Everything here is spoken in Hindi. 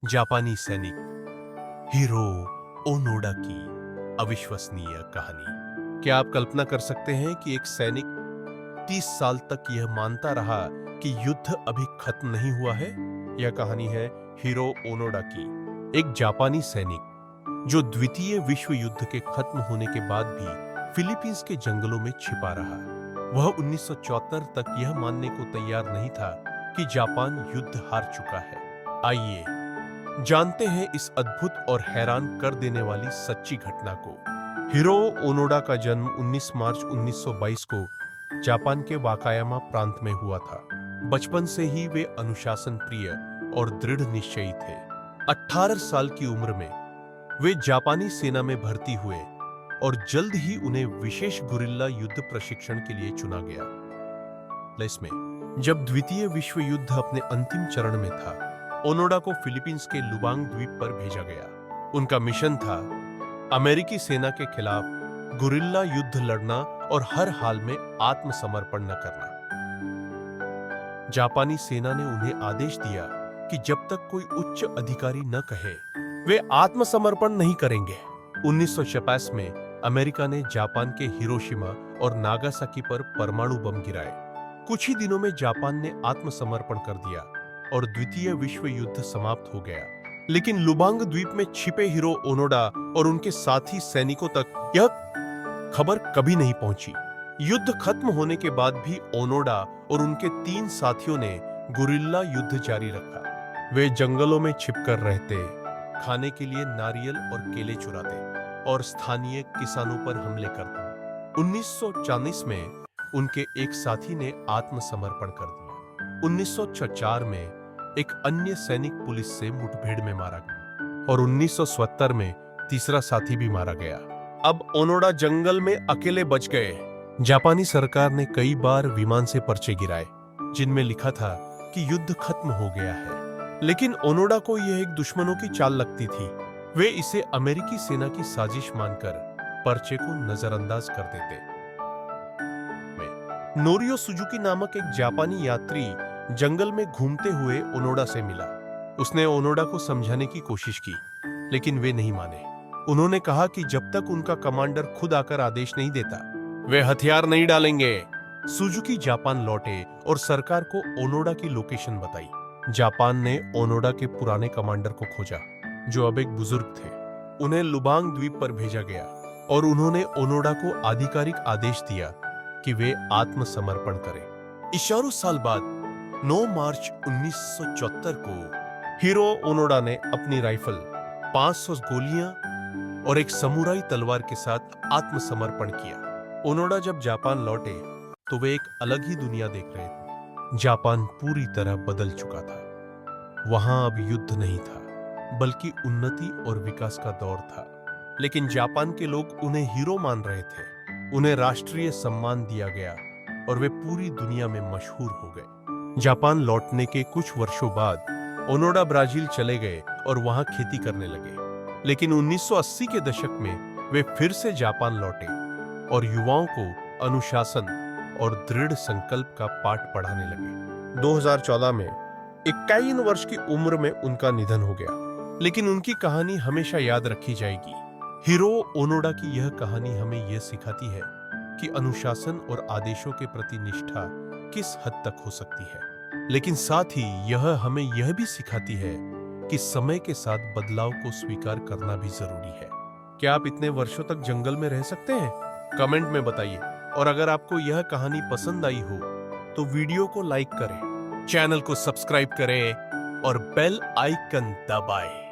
जापानी सैनिक हिरो ओनोडा की अविश्वसनीय कहानी। क्या आप कल्पना कर सकते हैं कि एक सैनिक 30 साल तक यह मानता रहा कि युद्ध अभी खत्म नहीं हुआ है? यह कहानी है हिरो ओनोडा की, एक जापानी सैनिक जो द्वितीय विश्व युद्ध के खत्म होने के बाद भी फिलीपींस के जंगलों में छिपा रहा। वह 1974 तक यह मानने को तैयार नहीं था कि जापान युद्ध हार चुका है। आइए जानते हैं इस अद्भुत और हैरान कर देने वाली सच्ची घटना को। हिरो ओनोडा का जन्म 19 मार्च 1922 को जापान के वाकायामा प्रांत में हुआ था। बचपन से ही वे अनुशासन प्रिय और दृढ़ निश्चयी थे। 18 साल की उम्र में वे जापानी सेना में भर्ती हुए और जल्द ही उन्हें विशेष गुरिल्ला युद्ध प्रशिक्षण के लिए चुना गया। इसमें जब द्वितीय विश्व युद्ध अपने अंतिम चरण में था, ओनोडा को फिलीपींस के लुबांग द्वीप पर भेजा गया। उनका मिशन था अमेरिकी सेना के खिलाफ गुरिल्ला युद्ध लड़ना और हर हाल में आत्मसमर्पण न करना। जापानी सेना ने उन्हें आदेश दिया कि जब तक कोई उच्च अधिकारी न कहे, वे आत्मसमर्पण नहीं करेंगे। 1956 में अमेरिका ने जापान के हिरोशिमा और नागासाकी पर परमाणु बम गिराए। कुछ ही दिनों में जापान ने आत्मसमर्पण कर दिया और द्वितीय विश्व युद्ध समाप्त हो गया। लेकिन लुबांग द्वीप में छिपे हिरो ओनोडा और उनके साथी सैनिकों तक यह खबर कभी नहीं पहुंची। युद्ध खत्म होने के बाद भी ओनोडा और उनके 3 साथियों ने गुरिल्ला युद्ध जारी रखा। वे जंगलों में छिपकर रहते, खाने के लिए नारियल और केले चुराते और स्थानीय किसानों पर हमले करते। 1940 में उनके एक साथी ने आत्मसमर्पण कर दिया। 1904 में एक अन्य सैनिक पुलिस से मुठभेड़ में मारा गया और 1970 में तीसरा साथी भी मारा गया। अब ओनोडा जंगल में अकेले बच गए। जापानी सरकार ने कई बार विमान से पर्चे गिराए जिनमें लिखा था कि युद्ध खत्म हो गया है, लेकिन ओनोडा को यह एक दुश्मनों की चाल लगती थी। वे इसे अमेरिकी सेना की साजिश मानकर पर्चे को नजरअंदाज कर देते। नोरियो सुजुकी नामक एक जापानी यात्री जंगल में घूमते हुए ओनोडा से मिला। उसने ओनोडा को समझाने की कोशिश की, लेकिन वे नहीं माने। उन्होंने कहा कि जब तक उनका कमांडर खुद आकर आदेश नहीं देता, वे हथियार नहीं डालेंगे। सुजुकी जापान लौटे और सरकार को ओनोडा की लोकेशन बताई। जापान ने ओनोडा के पुराने कमांडर को खोजा, जो अब एक बुजुर्ग थे। उन्हें लुबांग द्वीप पर भेजा गया और उन्होंने ओनोडा को आधिकारिक आदेश दिया कि वे आत्मसमर्पण करें। इशारों साल बाद 9 मार्च 1974 को हिरो ओनोडा ने अपनी राइफल, 500 गोलियां और एक समुराई तलवार के साथ आत्मसमर्पण किया। ओनोडा जब जापान लौटे तो वे एक अलग ही दुनिया देख रहे थे। जापान पूरी तरह बदल चुका था। वहां अब युद्ध नहीं था, बल्कि उन्नति और विकास का दौर था। लेकिन जापान के लोग उन्हें हीरो मान रहे थे। उन्हें राष्ट्रीय सम्मान दिया गया और वे पूरी दुनिया में मशहूर हो गए। जापान लौटने के कुछ वर्षों बाद ओनोडा ब्राजील चले गए और वहां खेती करने लगे। लेकिन 1980 के दशक में वे फिर से जापान लौटे और युवाओं को अनुशासन और दृढ़ संकल्प का पाठ पढ़ाने लगे। 2014 में 51 वर्ष की उम्र में उनका निधन हो गया, लेकिन उनकी कहानी हमेशा याद रखी जाएगी। हिरो ओनोडा की यह कहानी हमें यह सिखाती है कि अनुशासन और आदेशों के प्रति निष्ठा किस हद तक हो सकती है, लेकिन साथ ही यह हमें यह भी सिखाती है कि समय के साथ बदलाव को स्वीकार करना भी जरूरी है। क्या आप इतने वर्षों तक जंगल में रह सकते हैं? कमेंट में बताइए। और अगर आपको यह कहानी पसंद आई हो तो वीडियो को लाइक करें, चैनल को सब्सक्राइब करें और बेल आइकन दबाएं।